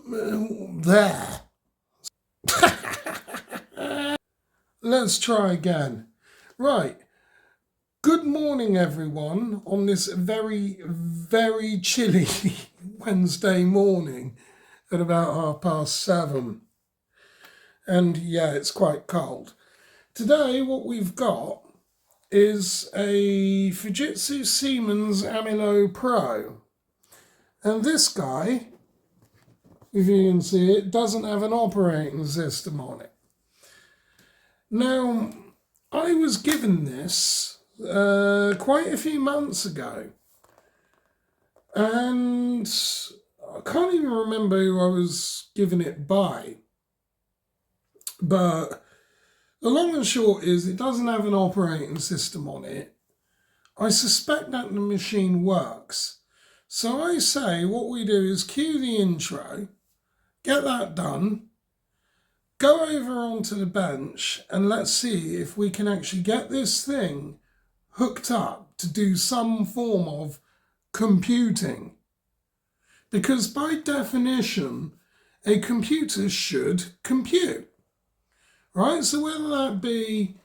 There. Let's try again. Right. Good morning, everyone, on this very, very chilly Wednesday morning at about 7:30. And yeah, it's quite cold. Today, what we've got is a Fujitsu Siemens Amilo Pro. And this guy, if you can see it, doesn't have an operating system on it. Now, I was given this quite a few months ago, and I can't even remember who I was given it by, but the long and short is it doesn't have an operating system on it. I suspect that the machine works. So I say what we do is cue the intro, get that done, go over onto the bench, and let's see if we can actually get this thing hooked up to do some form of computing. Because by definition, a computer should compute, right? So whether that be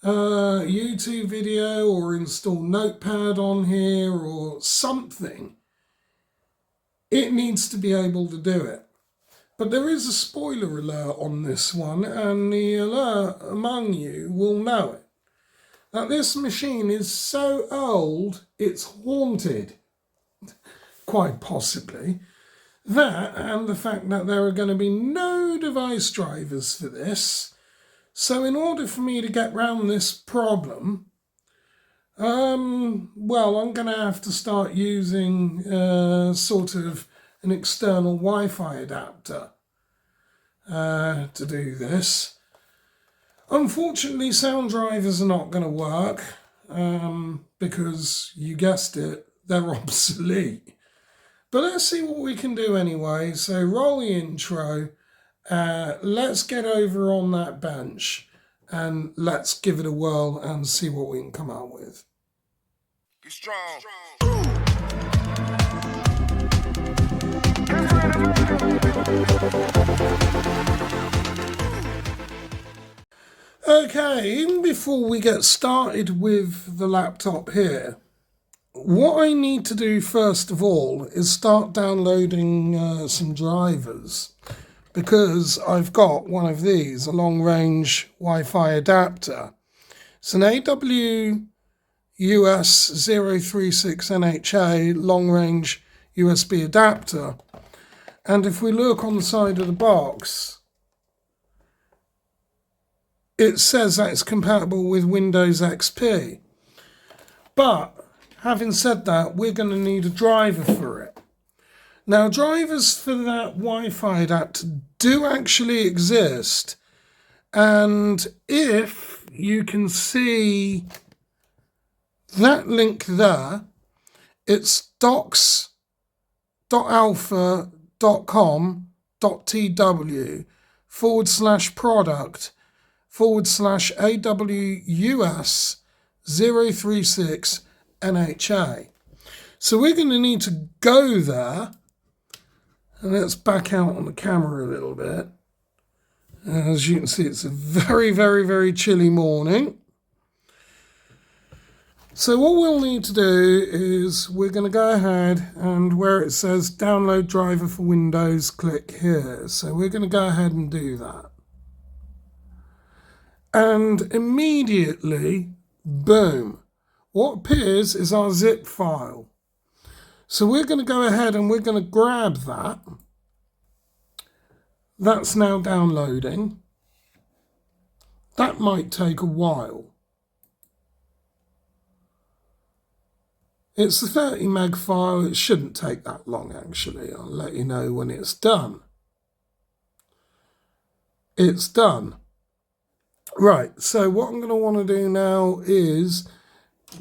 a YouTube video or install Notepad on here or something, it needs to be able to do it. But there is a spoiler alert on this one, and the alert among you will know it. Now, this machine is so old, it's haunted, quite possibly. That, and the fact that there are going to be no device drivers for this. So in order for me to get round this problem, well, I'm going to have to start using sort of an external Wi-Fi adapter to do this. Unfortunately, sound drivers are not going to work because, you guessed it, they're obsolete. But let's see what we can do anyway. So roll the intro, let's get over on that bench and let's give it a whirl and see what we can come up with. Get strong. Okay, even before we get started with the laptop here, what I need to do first of all is start downloading some drivers, because I've got one of these, a long-range Wi-Fi adapter. It's an AWUS036NHA long-range USB adapter. And if we look on the side of the box, it says that it's compatible with Windows XP. But having said that, we're going to need a driver for it. Now, drivers for that Wi-Fi adapter do actually exist. And if you can see that link there, it's docs.alpha.com.tw/product/AWUS036NHA. So we're going to need to go there, and let's back out on the camera a little bit. As you can see, it's a very, very, very chilly morning. So what we'll need to do is we're going to go ahead and where it says download driver for Windows, click here. So we're going to go ahead and do that. And immediately, boom, what appears is our zip file. So we're going to go ahead and we're going to grab that. That's now downloading. That might take a while. It's a 30 meg file. It shouldn't take that long, actually. I'll let you know when it's done. It's done. Right, so what I'm going to want to do now is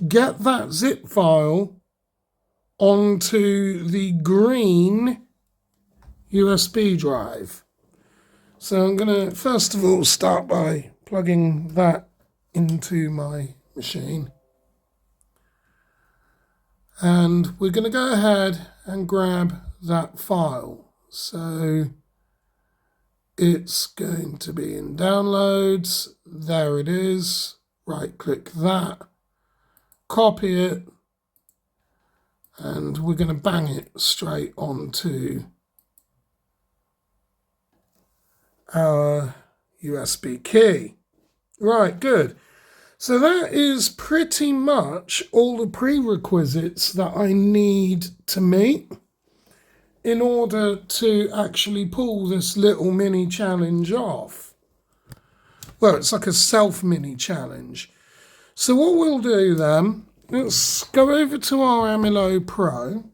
get that zip file onto the green USB drive. So I'm going to first of all start by plugging that into my machine. And we're going to go ahead and grab that file. So it's going to be in downloads. There it is. Right click that, copy it, and we're going to bang it straight onto our USB key. Right, good. So that is pretty much all the prerequisites that I need to meet in order to actually pull this little mini challenge off. Well, it's like a self-mini challenge. So what we'll do then, let's go over to our Amilo Pro.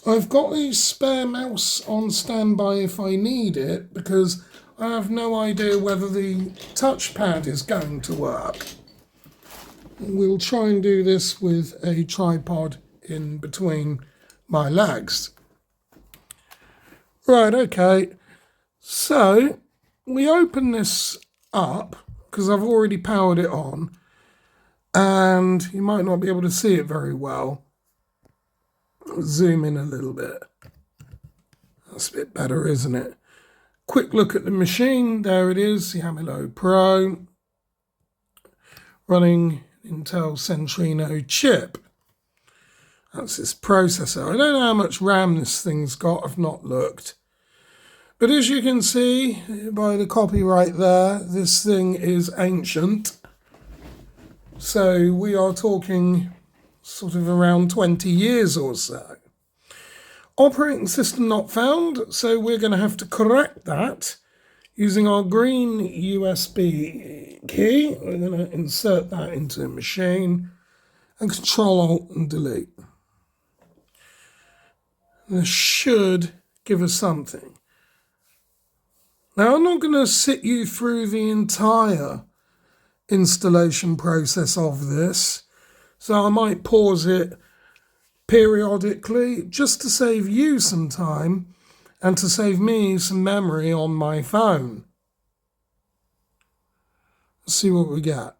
I've got a spare mouse on standby if I need it, because I have no idea whether the touchpad is going to work. We'll try and do this with a tripod in between my legs. Right, okay. So we open this up because I've already powered it on, and you might not be able to see it very well. I'll zoom in a little bit. That's a bit better, isn't it? Quick look at the machine. There it is, the Amilo Pro, running Intel Centrino chip. That's its processor. I don't know how much RAM this thing's got. I've not looked. But as you can see by the copyright there, this thing is ancient. So we are talking sort of around 20 years or so. Operating system not found, so we're going to have to correct that using our green USB key. We're going to insert that into the machine and Control-Alt and Delete. This should give us something. Now, I'm not going to sit you through the entire installation process of this, so I might pause it periodically just to save you some time and to save me some memory on my phone. Let's see what we got.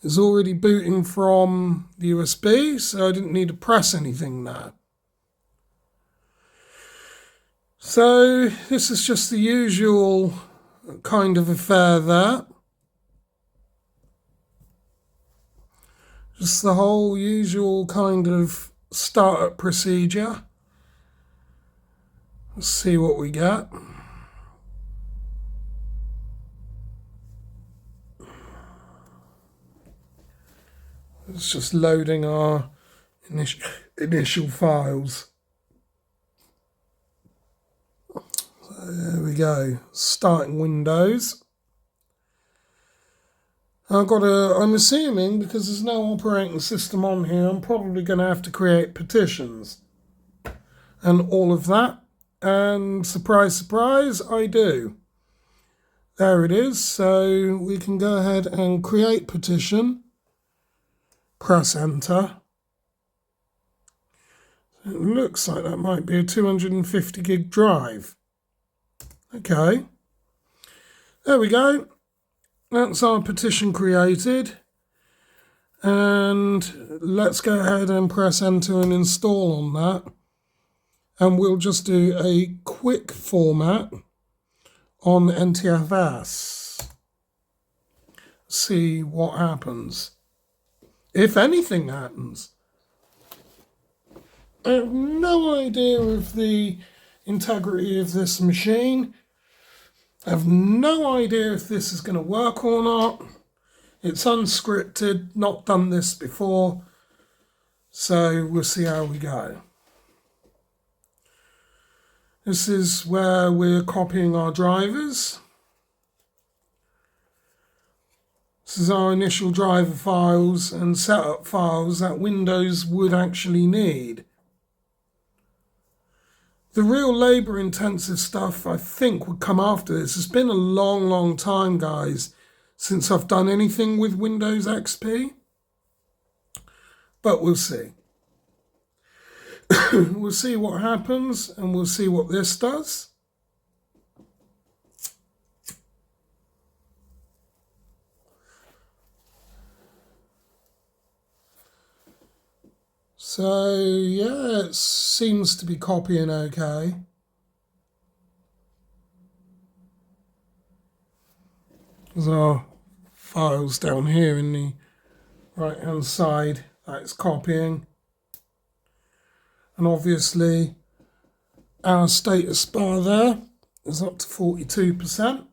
It's already booting from the USB, so I didn't need to press anything there. So this is just the usual kind of affair there. Just the whole usual kind of startup procedure. Let's see what we got. It's just loading our initial files. So there we go. Starting Windows. I'm assuming, because there's no operating system on here, I'm probably going to have to create petitions and all of that. And surprise, surprise, I do. There it is. So we can go ahead and create petition. Press enter. It looks like that might be a 250 gig drive. Okay. There we go. That's our petition created, and let's go ahead and press enter and install on that, and we'll just do a quick format on NTFS. See what happens, if anything happens. I have no idea of the integrity of this machine. I have no idea if this is going to work or not. It's unscripted, not done this before, so we'll see how we go. This is where we're copying our drivers. This is our initial driver files and setup files that Windows would actually need. The real labour-intensive stuff, I think, would come after this. It's been a long, long time, guys, since I've done anything with Windows XP. But we'll see. We'll see what happens, and we'll see what this does. So yeah, it seems to be copying okay. There's our files down here in the right hand side that it's copying. And obviously our status bar there is up to 42%.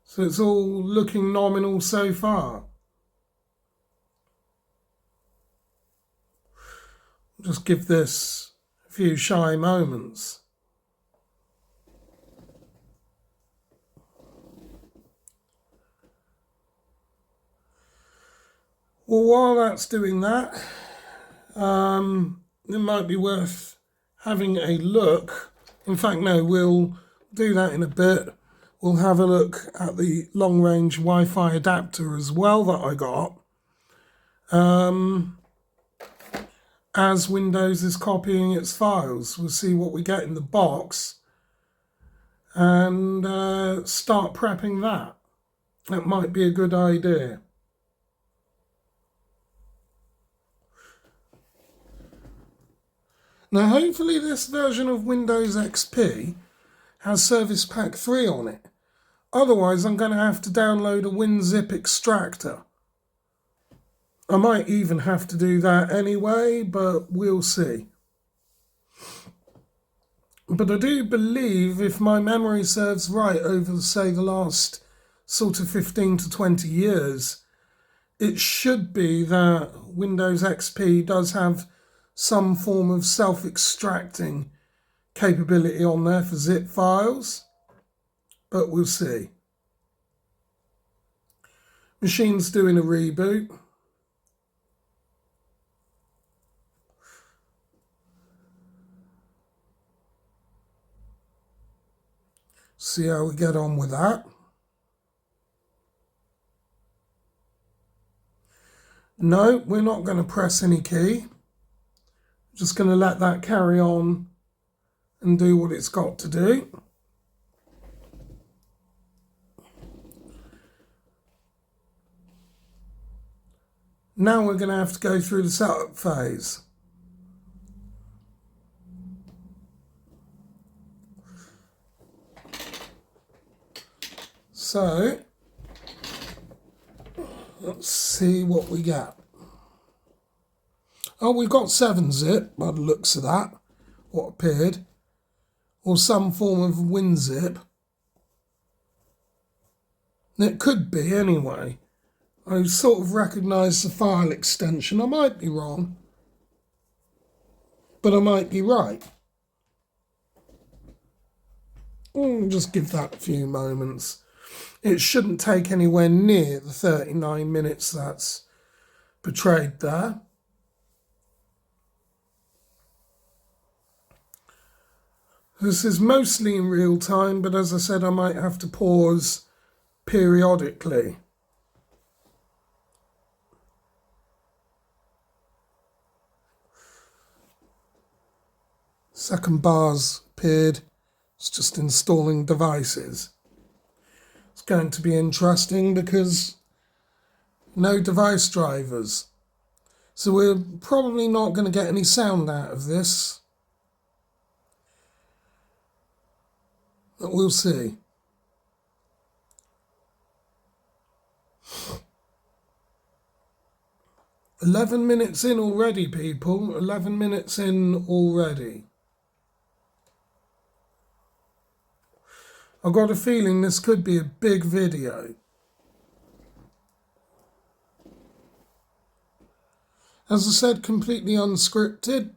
So it's all looking nominal so far. Just give this a few shy moments. Well, while that's doing that, it might be worth having a look. In fact, no, we'll do that in a bit. We'll have a look at the long-range Wi-Fi adapter as well that I got. As Windows is copying its files, we'll see what we get in the box and start prepping that. That might be a good idea. Now, hopefully this version of Windows XP has Service Pack 3 on it. Otherwise, I'm going to have to download a WinZip extractor. I might even have to do that anyway, but we'll see. But I do believe, if my memory serves right, over, say, the last sort of 15 to 20 years, it should be that Windows XP does have some form of self-extracting capability on there for zip files, but we'll see. Machine's doing a reboot. See how we get on with that. No, we're not going to press any key. Just going to let that carry on and do what it's got to do. Now we're going to have to go through the setup phase. So, let's see what we get. Oh, we've got 7-zip by the looks of that, what appeared, or some form of WinZip. It could be anyway. I sort of recognise the file extension. I might be wrong, but I might be right. Just give that a few moments. It shouldn't take anywhere near the 39 minutes that's portrayed there. This is mostly in real time, but as I said, I might have to pause periodically. Second bar's appeared. It's just installing devices. It's going to be interesting because no device drivers. So we're probably not going to get any sound out of this. But we'll see. "11 minutes in already, people. 11 minutes in already. I've got a feeling this could be a big video. As I said, completely unscripted.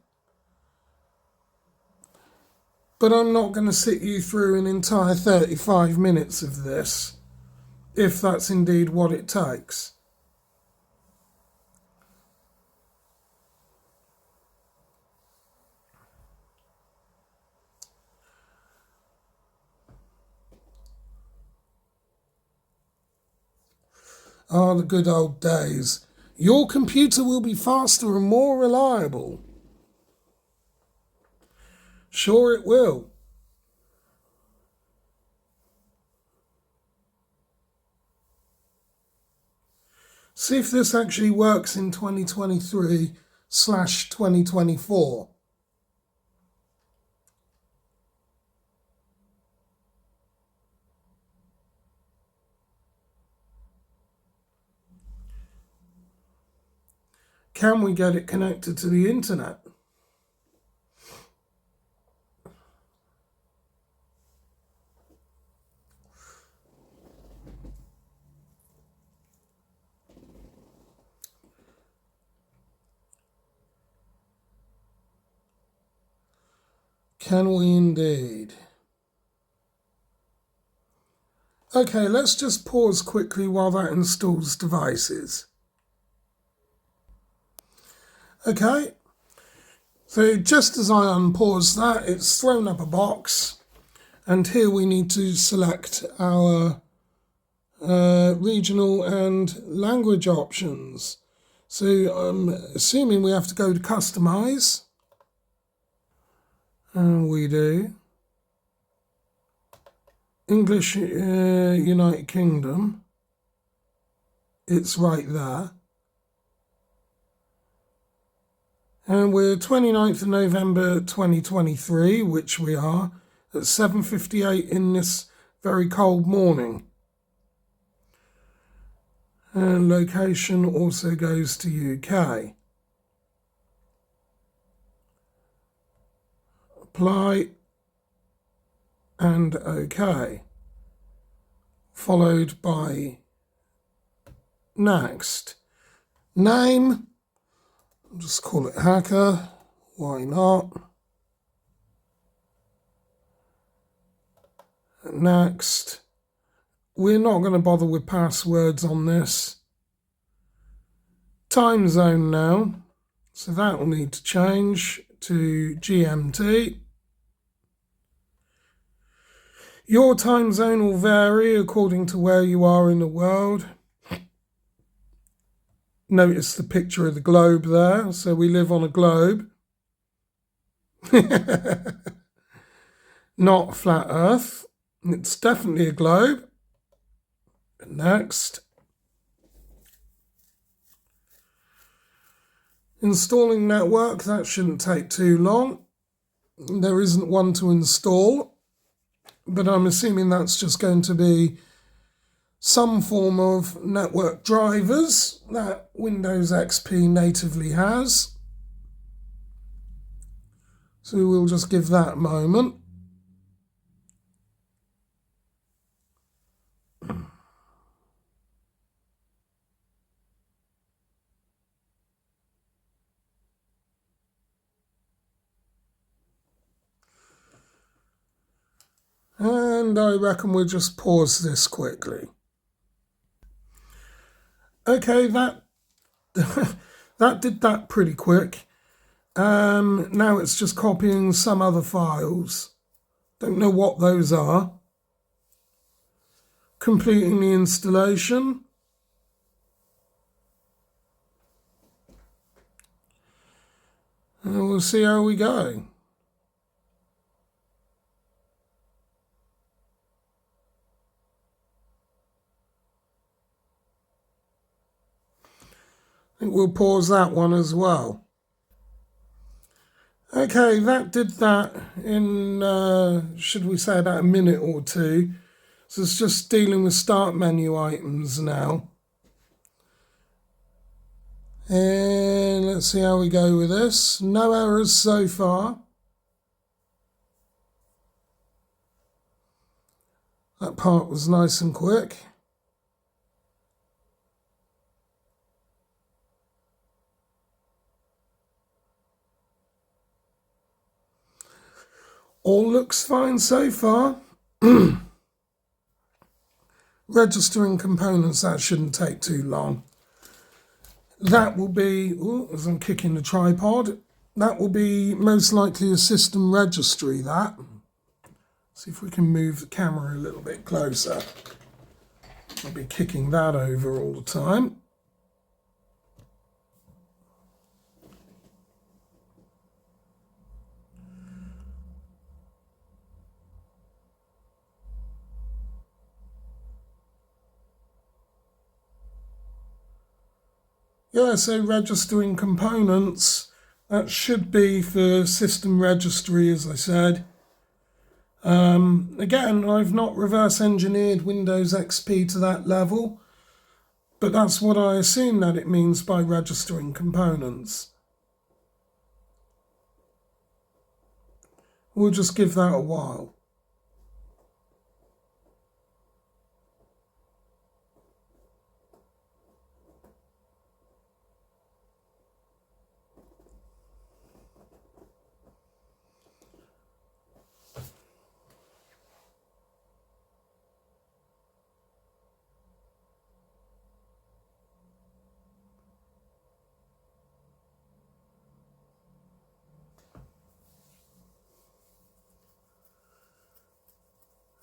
But I'm not going to sit you through an entire 35 minutes of this, if that's indeed what it takes. Ah, the good old days. Your computer will be faster and more reliable. Sure it will. See if this actually works in 2023 2024. Can we get it connected to the internet? Can we indeed? Okay, let's just pause quickly while that installs devices. Okay, so just as I unpause that, it's thrown up a box, and here we need to select our regional and language options. So I'm assuming we have to go to customize, and we do. English United Kingdom, it's right there. And we're 29th of November 2023, which we are, at 7:58 in this very cold morning. And location also goes to UK. Apply and OK. Followed by next. Name. I'll just call it Hacker. Why not? Next. We're not going to bother with passwords on this. Time zone now. So that will need to change to GMT. Your time zone will vary according to where you are in the world. Notice the picture of the globe there. So we live on a globe. Not a flat Earth. It's definitely a globe. Next. Installing network, that shouldn't take too long. There isn't one to install, but I'm assuming that's just going to be some form of network drivers that Windows XP natively has. So we'll just give that a moment. And I reckon we'll just pause this quickly. Okay, that that did that pretty quick. Now it's just copying some other files. Don't know what those are. Completing the installation. And we'll see how we go. I think we'll pause that one as well. Okay, that did that in, should we say, about a minute or two. So it's just dealing with start menu items now. And let's see how we go with this. No errors so far. That part was nice and quick. All looks fine so far. Registering components, that shouldn't take too long. That will be, as I'm kicking the tripod, that will be most likely a system registry, that. See if we can move the camera a little bit closer. I'll be kicking that over all the time. Yeah, so registering components That should be for system registry, as I said. Again, I've not reverse engineered Windows XP to that level, but that's what I assume that it means by registering components. We'll just give that a while.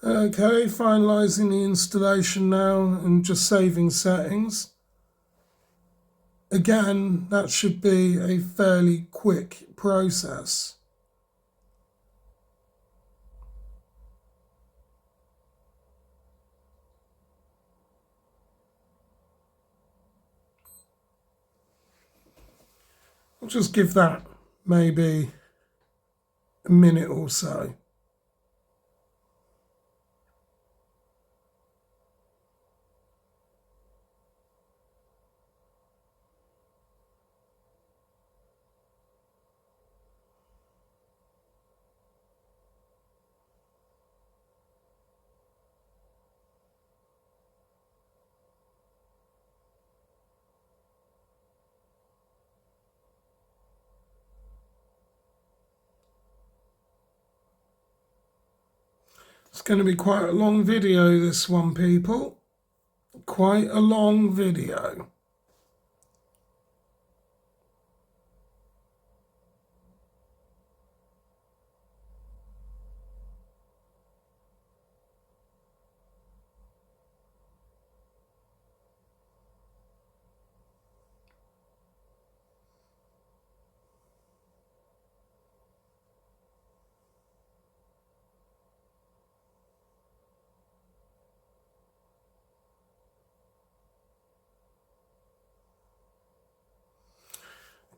Okay, finalising the installation now and just saving settings. Again, that should be a fairly quick process. I'll just give that maybe a minute or so. It's going to be quite a long video, this one, people. Quite a long video.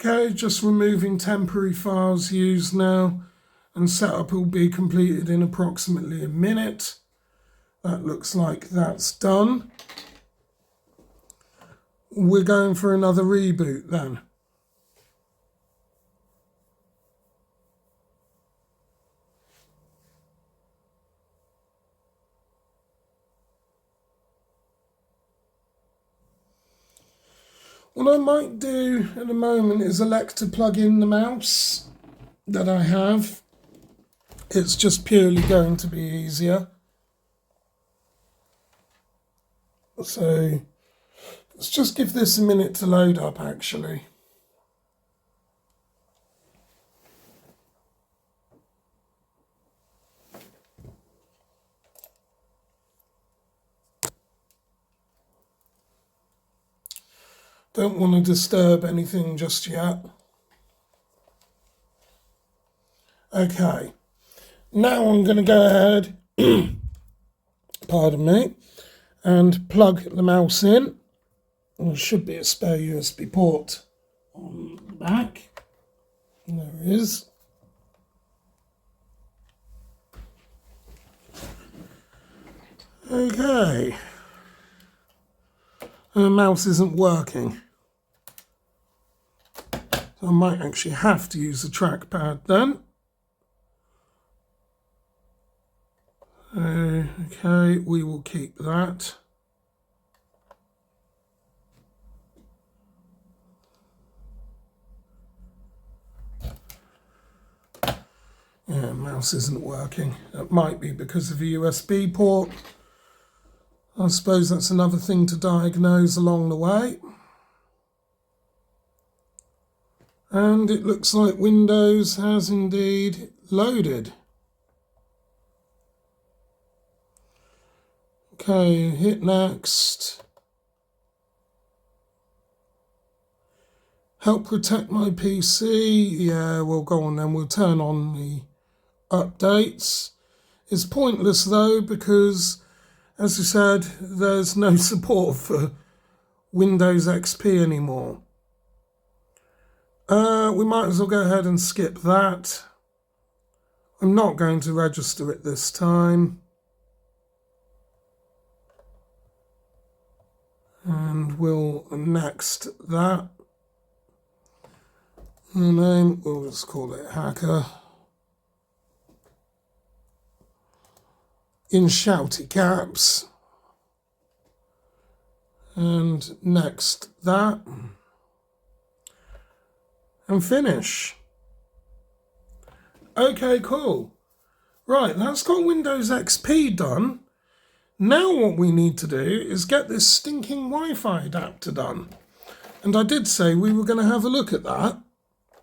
Okay, just removing temporary files used now, and setup will be completed in approximately a minute. That looks like that's done. We're going for another reboot then. What I might do at the moment is elect to plug in the mouse that I have. It's just purely going to be easier. So let's just give this a minute to load up, actually. Don't want to disturb anything just yet. Okay, now I'm going to go ahead, pardon me, and plug the mouse in. There should be a spare USB port on the back. There it is. Okay. The mouse isn't working. So I might actually have to use the trackpad then. Okay, we will keep that. Yeah, mouse isn't working. That might be because of the USB port. I suppose that's another thing to diagnose along the way. And it looks like Windows has indeed loaded. Okay, hit next. Help protect my PC. Yeah, we'll go on then. We'll turn on the updates. It's pointless though, because as I said, there's no support for Windows XP anymore. We might as well go ahead and skip that. I'm not going to register it this time. And we'll next that. The name, we'll just call it Hacker. In shouty caps. And next that. And finish. Okay, cool. Right, that's got Windows XP done. Now what we need to do is get this stinking Wi-Fi adapter done. And I did say we were going to have a look at that.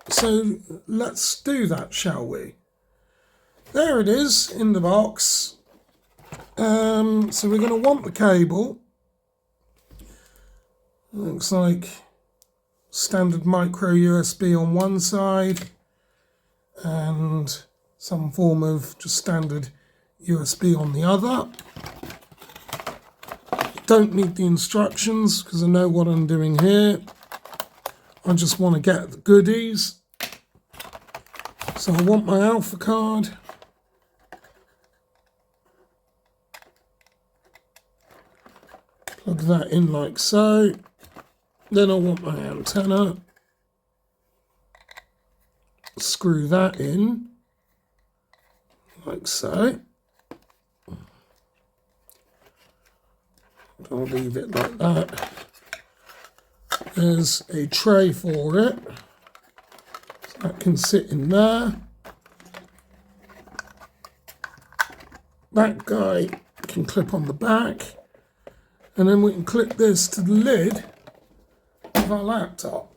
So let's do that, shall we? There it is in the box. So we're going to want the cable. Looks like standard micro USB on one side and some form of just standard USB on the other. Don't need the instructions because I know what I'm doing here. I just want to get the goodies. So I want my Alpha card. Plug that in like so. Then I want my antenna. Screw that in like so. I'll leave it like that. There's a tray for it. So that can sit in there. That guy can clip on the back. And then we can clip this to the lid of our laptop.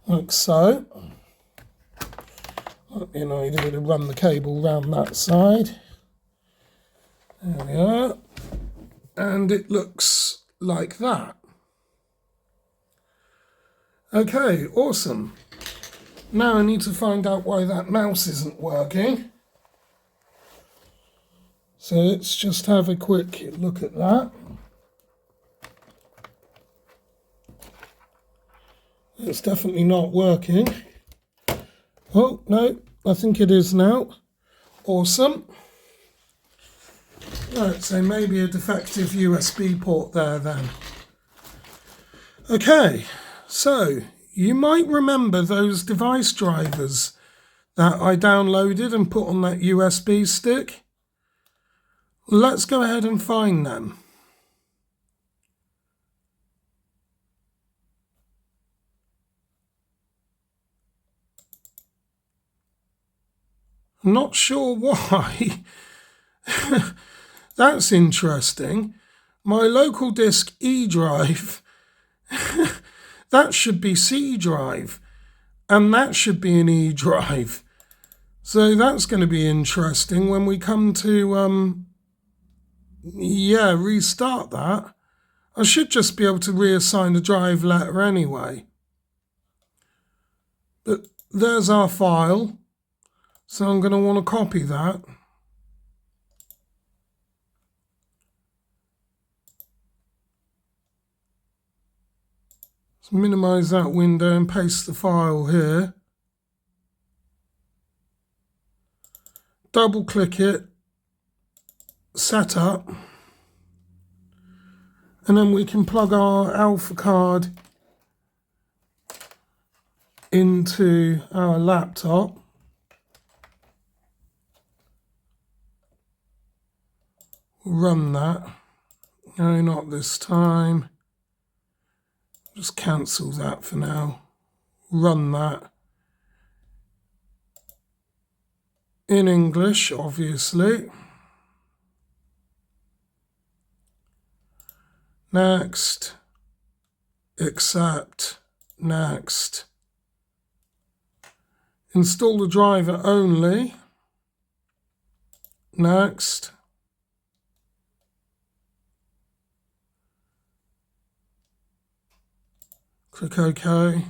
Like so. You know, you're going to run the cable round that side. There we are. And it looks like that. Okay, awesome. Now I need to find out why that mouse isn't working. So let's just have a quick look at that. It's definitely not working. Oh, no, I think it is now. Awesome. Right, so maybe a defective USB port there then. Okay, so you might remember those device drivers that I downloaded and put on that USB stick. Let's go ahead and find them. I'm not sure why. That's interesting. My local disk E drive, that should be C drive, and that should be an E drive. So that's going to be interesting when we come to, restart that. I should just be able to reassign the drive letter anyway. But there's our file. So I'm going to want to copy that. Let's minimize that window and paste the file here. Double click it, set up, and then we can plug our Alpha card into our laptop. Run that. No, not this time. Just cancel that for now. Run that. In English, obviously. Next. Accept. Next. Install the driver only. Next. Click OK.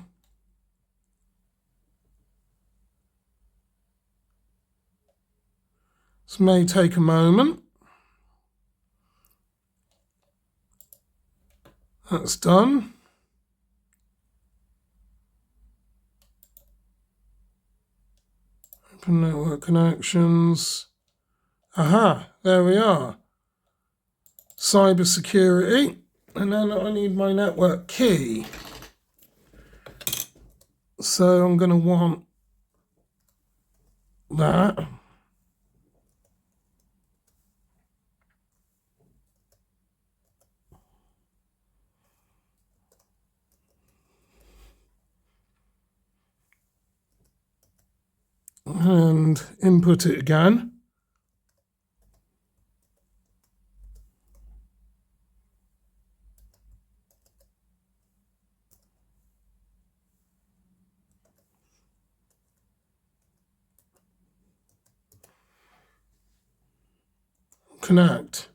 This may take a moment. That's done. Open network connections. Aha, there we are. Cyber security. And then I need my network key. So I'm going to want that. And input it again. Connect.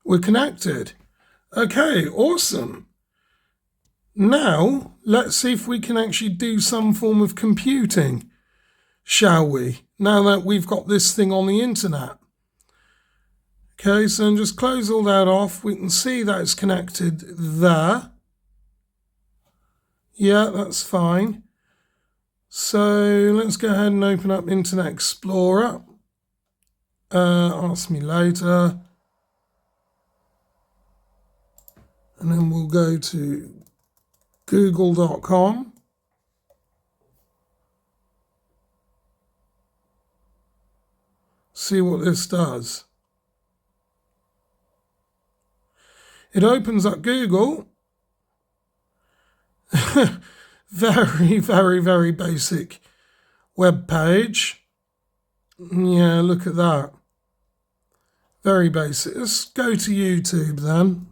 We're connected. Okay, awesome. Now, let's see if we can actually do some form of computing, shall we? Now that we've got this thing on the internet. Okay, so just close all that off. We can see that it's connected there. Yeah, that's fine. So let's go ahead and open up Internet Explorer. Ask me later. And then we'll go to google.com. See what this does. It opens up Google. Very, very, very basic web page. Yeah, look at that. Very basic. Let's go to YouTube then.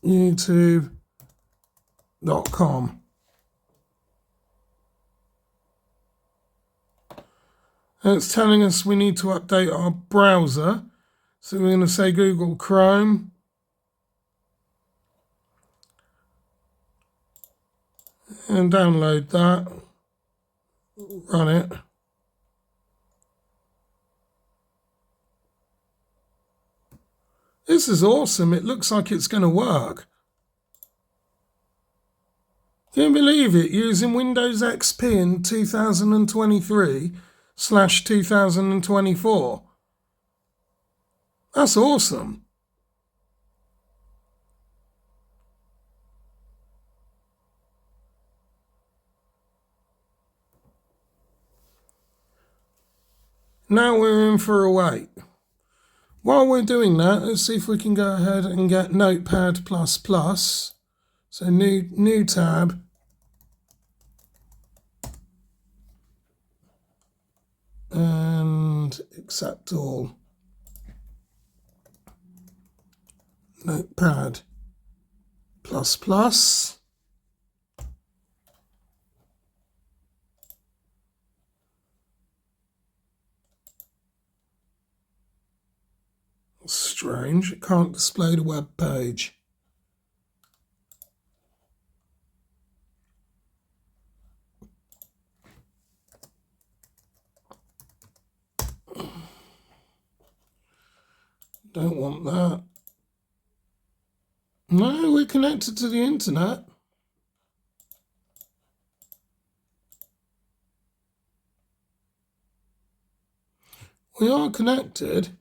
YouTube.com. And it's telling us we need to update our browser. So we're going to say Google Chrome. And download that. Run it. This is awesome. It looks like it's going to work. Can you believe it? Using Windows XP in 2023/2024. That's awesome. Now we're in for a wait. While we're doing that, let's see if we can go ahead and get Notepad++. So new tab. And accept all. Notepad++. Strange, it can't display the web page. Don't want that. No, we're connected to the internet. We are connected.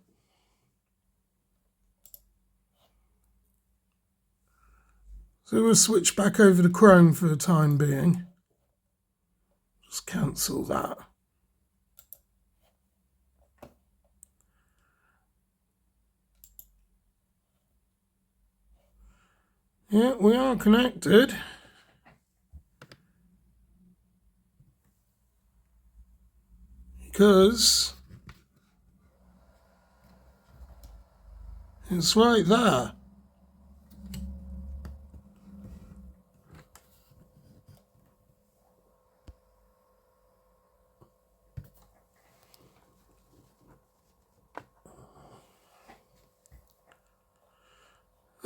So we'll switch back over to Chrome for the time being. Just cancel that. Yeah, we are connected. Because it's right there.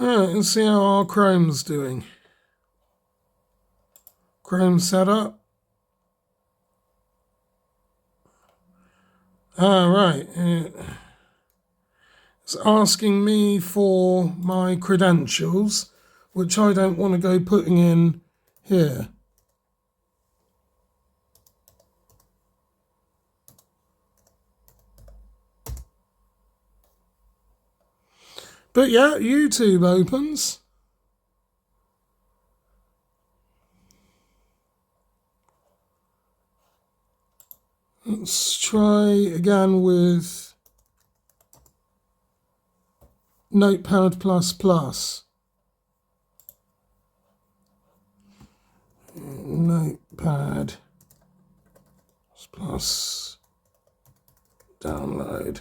Alright, let's see how our Chrome's doing. Chrome setup. Right. It's asking me for my credentials, which I don't want to go putting in here. But yeah, YouTube opens. Let's try again with Notepad++. Notepad++ download.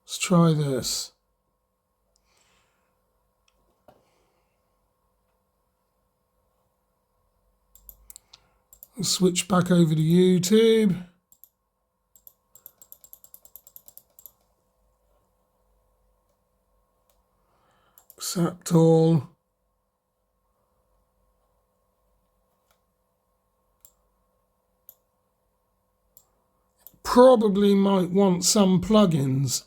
Let's try this. Switch back over to YouTube. Accept all. Probably might want some plugins.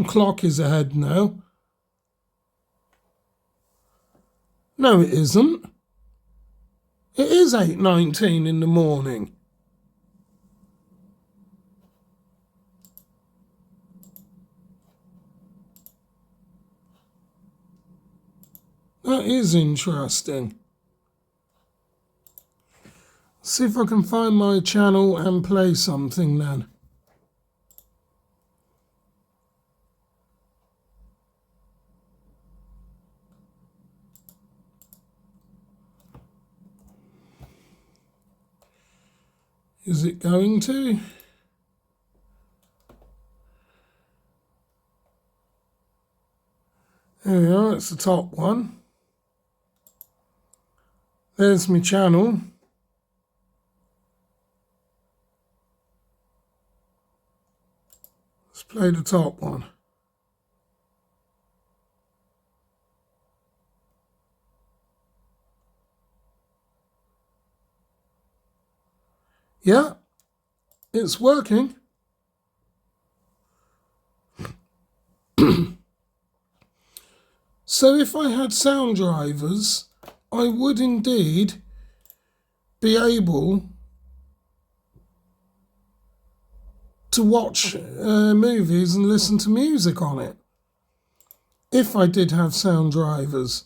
Clock is ahead now. No, it isn't. It is 8:19 in the morning. That is interesting. See if I can find my channel and play something then. Is it going to? There we are, it's the top one. There's my channel. Let's play the top one. Yeah, it's working. So if I had sound drivers, I would indeed be able to watch movies and listen to music on it. If I did have sound drivers.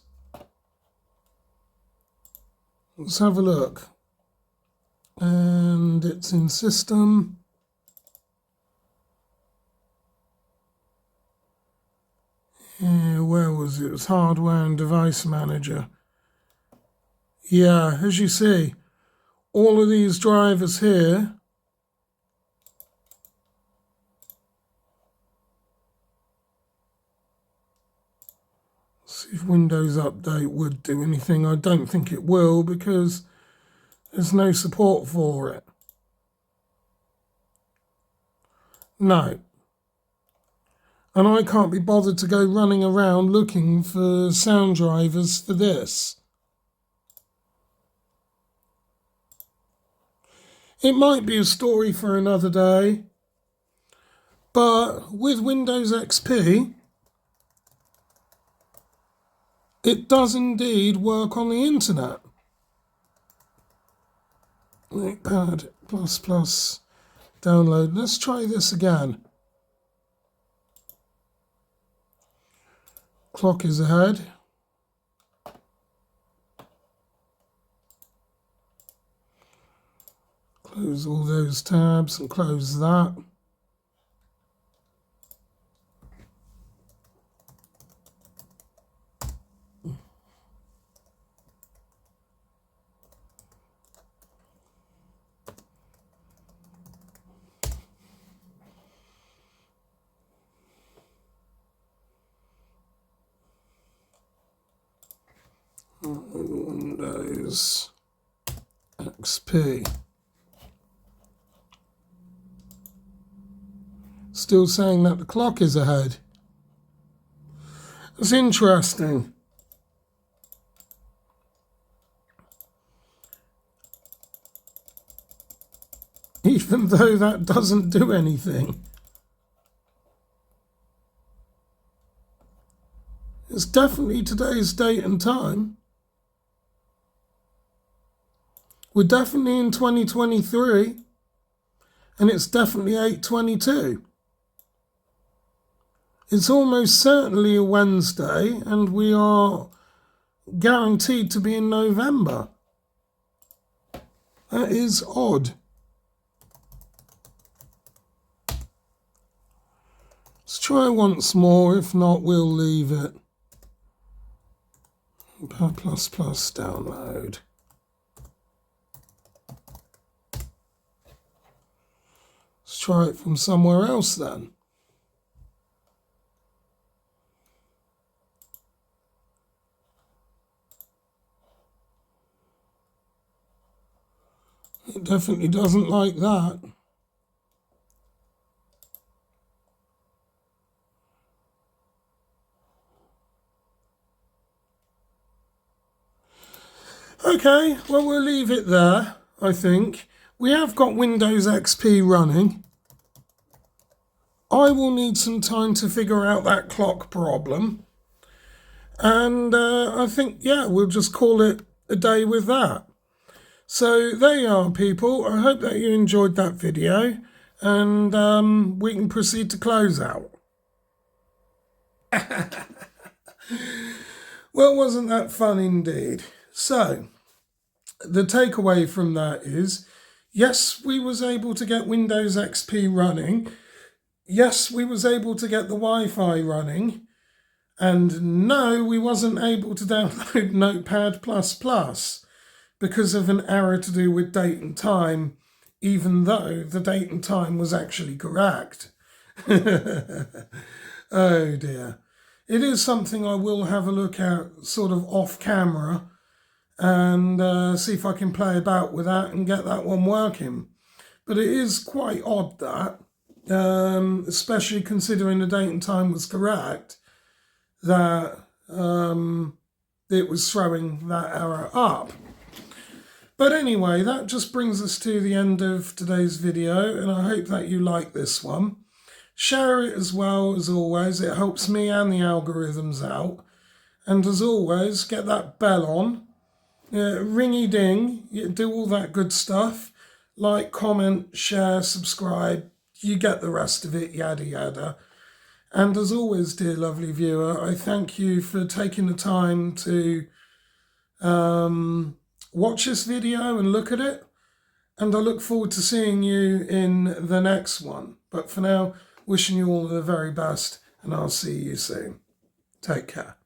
Let's have a look. And it's in system. Where was it? It was hardware and device manager. Yeah, as you see, all of these drivers here see if Windows Update would do anything. I don't think it will because there's no support for it. No. And I can't be bothered to go running around looking for sound drivers for this. It might be a story for another day, but with Windows XP, it does indeed work on the internet. Notepad++ download. Let's try this again. Clock is ahead. Close all those tabs and close that. Windows XP. Still saying that the clock is ahead. That's interesting. even though that doesn't do anything. It's definitely today's date and time. We're definitely in 2023, and it's definitely 8:22. It's almost certainly a Wednesday, and we are guaranteed to be in November. That is odd. Let's try once more. If not, we'll leave it. Plus download. Let's try it from somewhere else then. It definitely doesn't like that. Okay, well, we'll leave it there, I think. We have got Windows XP running. I will need some time to figure out that clock problem. And I think, yeah, we'll just call it a day with that. So there you are, people. I hope that you enjoyed that video. And we can proceed to close out. Well, wasn't that fun indeed? So, the takeaway from that is, yes, we was able to get Windows XP running. Yes, we was able to get the Wi-Fi running. And no, we wasn't able to download Notepad++ because of an error to do with date and time, even though the date and time was actually correct. Oh dear. It is something I will have a look at sort of off camera and see if I can play about with that and get that one working. But it is quite odd that, especially considering the date and time was correct, that it was throwing that error up. But anyway, that just brings us to the end of today's video, and I hope that you like this one. Share it as well, as always. It helps me and the algorithms out. And as always, get that bell on. Ringy ding. Do all that good stuff. Like, comment, share, subscribe. You get the rest of it, yada yada. And as always, dear lovely viewer, I thank you for taking the time to watch this video and look at it. And I look forward to seeing you in the next one. But for now, wishing you all the very best, and I'll see you soon. Take care.